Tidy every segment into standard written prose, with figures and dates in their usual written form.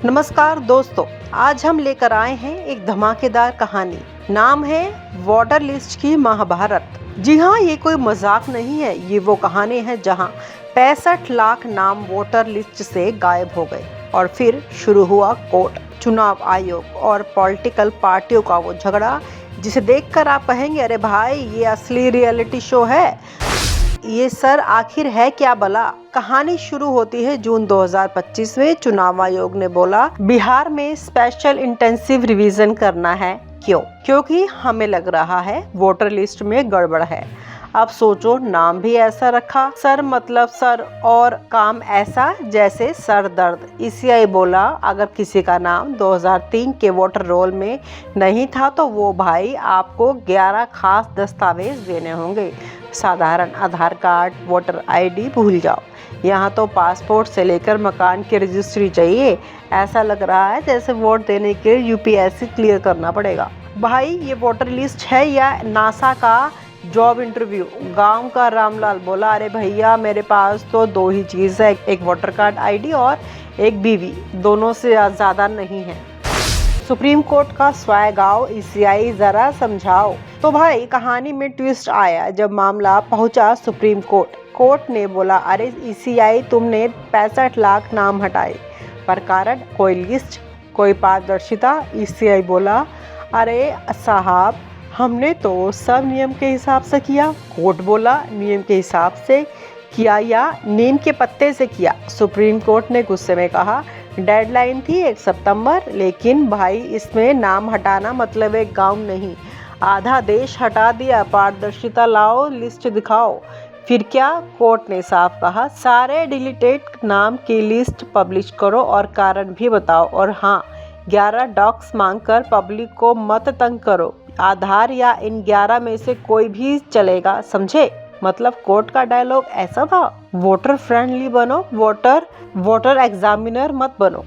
नमस्कार दोस्तों, आज हम लेकर आए हैं एक धमाकेदार कहानी। नाम है वोटर लिस्ट की महाभारत। जी हाँ, ये कोई मजाक नहीं है। ये वो कहानी है जहाँ 65 लाख नाम वोटर लिस्ट से गायब हो गए और फिर शुरू हुआ कोर्ट, चुनाव आयोग और पॉलिटिकल पार्टियों का वो झगड़ा जिसे देखकर आप कहेंगे, अरे भाई ये असली रियलिटी शो है। ये सर आखिर है क्या भला। कहानी शुरू होती है जून 2025 में। चुनाव आयोग ने बोला बिहार में स्पेशल इंटेंसिव रिवीजन करना है। क्योंकि हमें लग रहा है वोटर लिस्ट में गड़बड़ है। अब सोचो, नाम भी ऐसा रखा, सर मतलब सर, और काम ऐसा जैसे सर दर्द। ईसीआई बोला अगर किसी का नाम 2003 के वोटर रोल में नहीं था तो वो भाई आपको 11 खास दस्तावेज देने होंगे। साधारण आधार कार्ड, वोटर आईडी भूल जाओ, यहाँ तो पासपोर्ट से लेकर मकान की रजिस्ट्री चाहिए। ऐसा लग रहा है जैसे वोट देने के यूपीएससी क्लियर करना पड़ेगा। भाई ये वोटर लिस्ट है या नासा का जॉब इंटरव्यू। गांव का रामलाल बोला, अरे भैया मेरे पास तो दो ही चीज़ है, एक वोटर कार्ड आईडी और एक बीवी, दोनों से ज़्यादा नहीं है। सुप्रीम कोर्ट का स्वैग आओ, ईसीआई जरा समझाओ। तो भाई कहानी में ट्विस्ट आया जब मामला पहुंचा सुप्रीम कोर्ट। कोर्ट ने बोला अरे ईसीआई तुमने 65 लाख नाम हटाए, पर कारण कोई लिस्ट, कोई पारदर्शिता। ईसीआई बोला अरे साहब हमने तो सब नियम के हिसाब से किया। कोर्ट बोला नियम के हिसाब से किया या नीम के पत्ते से किया। सुप्रीम कोर्ट ने गुस्से में कहा डेडलाइन थी 1 सितंबर, लेकिन भाई इसमें नाम हटाना मतलब एक गांव नहीं, आधा देश हटा दिया। पारदर्शिता लाओ, लिस्ट दिखाओ। फिर क्या? कोर्ट ने साफ कहा सारे डिलीटेड नाम की लिस्ट पब्लिश करो और कारण भी बताओ। और हाँ, 11 डॉक्स मांगकर पब्लिक को मत तंग करो। आधार या इन 11 में से कोई भी चलेगा, समझे? मतलब कोर्ट का डायलॉग ऐसा था, वोटर फ्रेंडली बनो, वोटर एग्जामिनर मत बनो।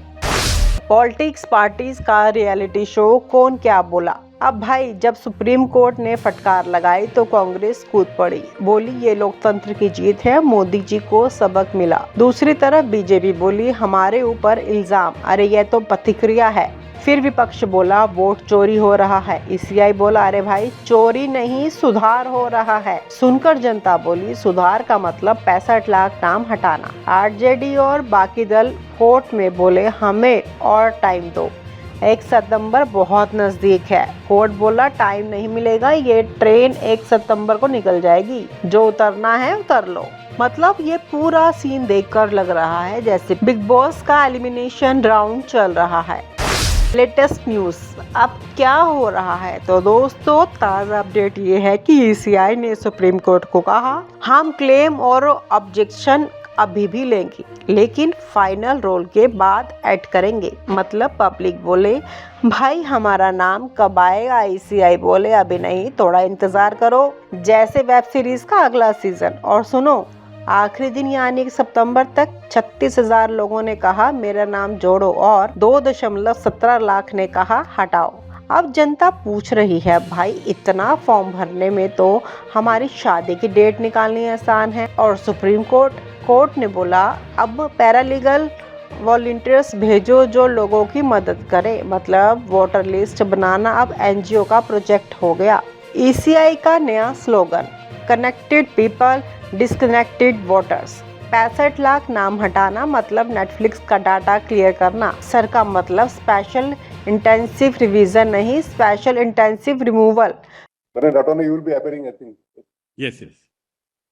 पॉलिटिक्स पार्टीज का रियलिटी शो कौन क्या बोला। अब भाई जब सुप्रीम कोर्ट ने फटकार लगाई तो कांग्रेस कूद पड़ी, बोली ये लोकतंत्र की जीत है, मोदी जी को सबक मिला। दूसरी तरफ बीजेपी बोली हमारे ऊपर इल्जाम, अरे ये तो प्रतिक्रिया है। फिर विपक्ष बोला वोट चोरी हो रहा है। ईसीआई बोला अरे भाई चोरी नहीं, सुधार हो रहा है। सुनकर जनता बोली सुधार का मतलब 65 लाख नाम हटाना। आरजेडी और बाकी दल कोर्ट में बोले हमें और टाइम दो, 1 सितंबर बहुत नजदीक है। कोर्ट बोला टाइम नहीं मिलेगा, ये ट्रेन 1 सितंबर को निकल जाएगी, जो उतरना है उतर लो। मतलब ये पूरा सीन देखकर लग रहा है जैसे बिग बॉस का एलिमिनेशन राउंड चल रहा है। लेटेस्ट न्यूज़ अब क्या हो रहा है, तो दोस्तों ताज़ा अपडेट ये है कि ईसीआई ने सुप्रीम कोर्ट को कहा हम क्लेम और ऑब्जेक्शन अभी भी लेंगे, लेकिन फाइनल रोल के बाद ऐड करेंगे। मतलब पब्लिक बोले भाई हमारा नाम कब आएगा, ईसीआई बोले अभी नहीं, थोड़ा इंतजार करो, जैसे वेब सीरीज का अगला सीजन। और सुनो, आखिरी दिन यानी सितंबर तक 36,000 लोगों ने कहा मेरा नाम जोड़ो और 2.17 लाख ने कहा हटाओ। अब जनता पूछ रही है भाई इतना फॉर्म भरने में तो हमारी शादी की डेट निकालनी आसान है। और सुप्रीम कोर्ट ने बोला अब पैरालीगल वॉलंटियर्स भेजो जो लोगों की मदद करे। मतलब वोटर लिस्ट बनाना अब एनजीओ का प्रोजेक्ट हो गया। ईसीआई का नया slogan connected people disconnected voters. 65 lakh नाम हटाना मतलब नेटफ्लिक्स का डाटा क्लियर करना। सर का मतलब स्पेशल इंटेंसिव रिवीजन नहीं, special intensive removal. Not only you will be appearing, I think. Yes.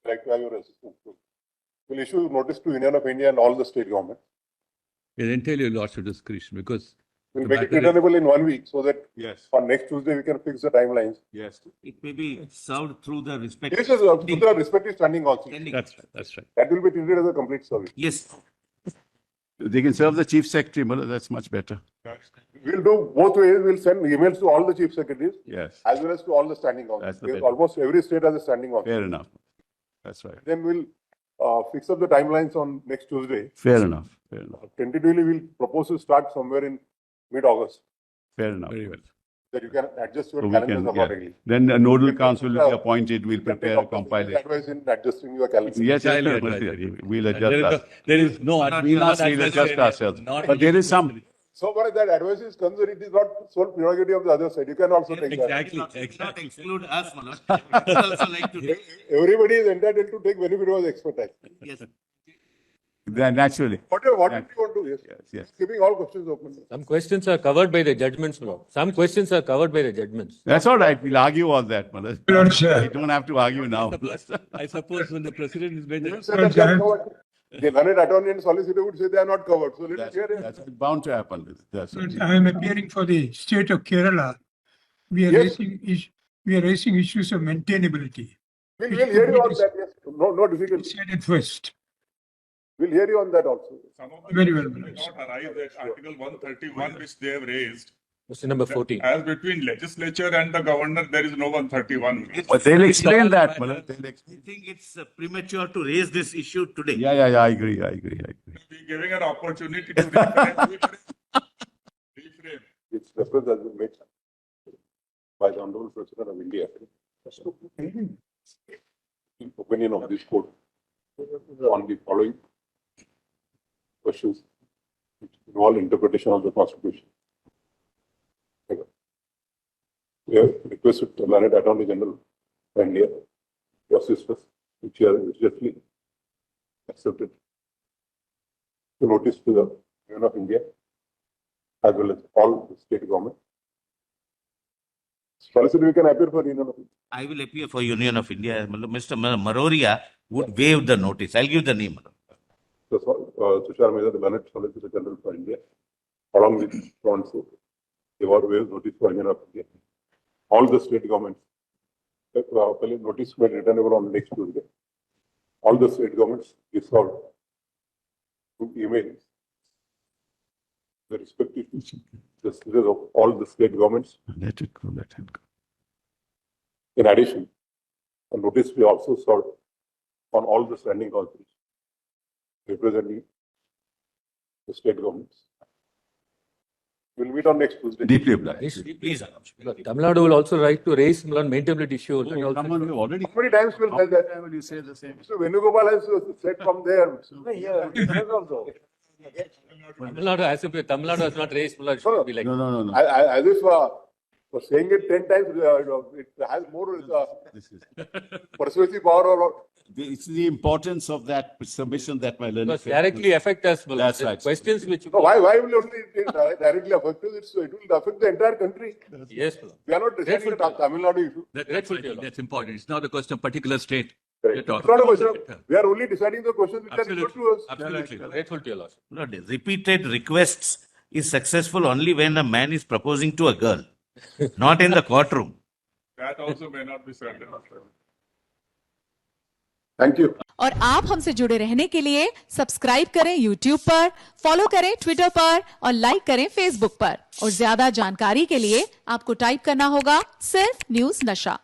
Like to have your assistance too. We'll issue notice to Union of India and all the state government. It entail a lot of discretion because We'll make it returnable in 1 week so that Yes. on next Tuesday we can fix the timelines. Yes. It may be served through the respective. Yes, to the respective standing council. that's right. That will be treated as a complete service. Yes. They can serve the chief secretary, Mullah, that's much better. We'll do both ways. We'll send emails to all the chief secretaries Yes. as well as to all the standing councils. That's the Because better. almost every state has a standing council. Fair enough. That's right. Then we'll fix up the timelines on next Tuesday. Fair enough. Fair enough. Tentatively, we'll propose to start somewhere in mid-August. Fair enough. Very well. That you can adjust your So we calendars can, accordingly. Then a nodal You can council will take, be appointed. We'll You can prepare, take up compile some it. advice in adjusting your calendar. Yes, I'll yes, advise yes, that. we'll adjust that. There is no. We'll adjust ourselves. But there is some so far as that advice is concerned, it is not sole prerogative of the other side. You can also take that. Exactly. Not Exactly. exclude us, my lord. We would also like to take. Everybody is entitled to take benefit of the expertise. Yes. Naturally. What do you want to? Yes. Yes. Keeping all questions open. Some questions are covered by the judgments, Lord. Some questions are covered by the judgments. That's all right. We'll argue all that, Malad. We don't have to argue now. I suppose when the president is better. You say that they are covered. The learned attorney and solicitor would say they are not covered. So let us hear it. That's bound to happen. That's But I am appearing for the state of Kerala. We are Yes. raising issues of maintainability. We'll hear you on that. Yes. No difficulty. Said it first. We'll hear you on that also. Some of the Very well, questions may not arise at Article 131 which they have raised. Question number 14. As between legislature and the governor, there is no 131. But they'll explain that, Malad. They'll I explain. think it's premature to raise this issue today. Yeah. I agree. We're giving an opportunity to reframe. Its reference has been made by the Honorable President of India. In opinion of this court on the following questions which involve interpretation of the Constitution. We have requested the learned Attorney General of India to assist us, which he has graciously accepted to notice to the Union of India as well as all the state government. Solicitor, we can appear for Union of India. I will appear for Union of India. Mr. Maroria would waive the notice. I'll give the name. So, Tushar Mehta, the learned Solicitor General for India, along with Ronso, they were waived notice for Union of India. All the state governments, notice made returnable on next Tuesday. All the state governments resolved to email the respective justices of all the state governments. Let it go. Let it go. In addition, a notice we also served on all the standing councils representing the state governments. We'll meet on next Tuesday. Deeply obliged. Please. Tamil Nadu will also right to raise maintainability issues. and also- Come on, you already. How many times will tell that? How will you say the same? So Venugopal has said from there. Tamil Nadu, as if Tamil Nadu has not raised, it should be like. No. As if for saying it 10 times, it has more This is. persuasive power or It's the importance of that submission that my learned. Because directly affect us. Malad. That's The right. Questions which. no, why will only it directly affect us? It will affect the entire country. Yes, Malad. We are not deciding the Grateful. Tamil Nadu issue. Grateful to you, Lord. That's important. It's not a question of particular state. Correct. We're It's talking not a about question it. of, we are only deciding the questions which are referred to us. Absolutely. Grateful to you, Lord. Lord, repeated requests is successful only when a man is proposing to a girl, not in the courtroom. That also may not be certain. Thank you. और आप हमसे जुड़े रहने के लिए subscribe करें YouTube पर, follow करें Twitter पर और लाइक करें Facebook पर। और ज्यादा जानकारी के लिए आपको टाइप करना होगा सिर्फ न्यूज़ नशा।